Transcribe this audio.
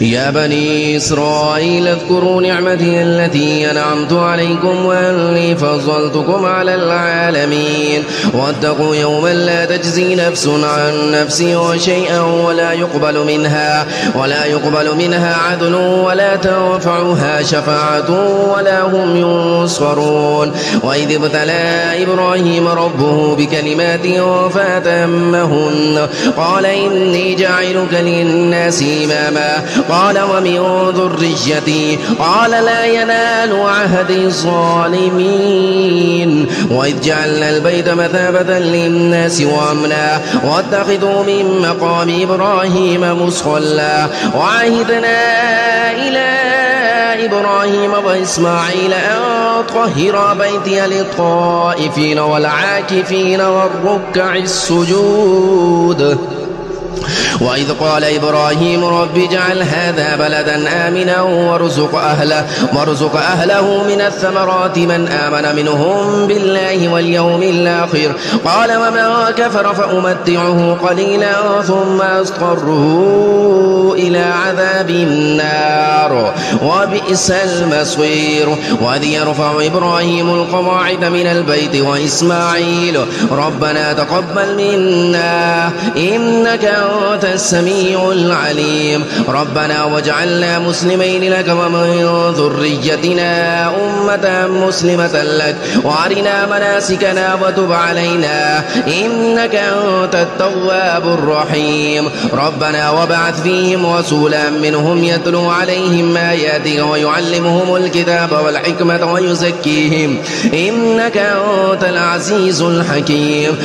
يا بني إسرائيل اذكروا نعمتي التي أنعمت عليكم وأني فضلتكم على العالمين واتقوا يوما لا تجزي نفس عن نفس شيئا ولا يقبل منها عدل ولا تنفعها شفاعة ولا هم ينصرون. وإذ ابتلى إبراهيم ربه بكلمات فأتمهن قال إني جاعلك للناس إماما قال ومن ذريتي قال لا ينال عهد الظالمين. وإذ جعلنا البيت مثابة للناس وأمنا واتخذوا من مقام إبراهيم مصلى وعهدنا إلى إبراهيم وإسماعيل أن طهر بيتي للطائفين والعاكفين والركع السجود. وإذ قال إبراهيم رب اجعل هذا بلدا آمنا وارزق أهله من الثمرات من آمن منهم بالله واليوم الآخر قال ومن كفر فأمتعه قليلا ثم أضطره إلى عذاب النار وبئس المصير. وإذ يرفع إبراهيم القواعد من البيت وإسماعيل ربنا تقبل منا إنك أنت السميع العليم ربنا واجعلنا مسلمين لك ومن ذريتنا أمة مسلمة لك وأرنا مناسكنا وتب علينا إنك أنت التواب الرحيم ربنا وابعث فيهم رسولا منهم يتلو عليهم آياتك ويعلمهم الكتاب والحكمة ويزكيهم إنك أنت العزيز الحكيم.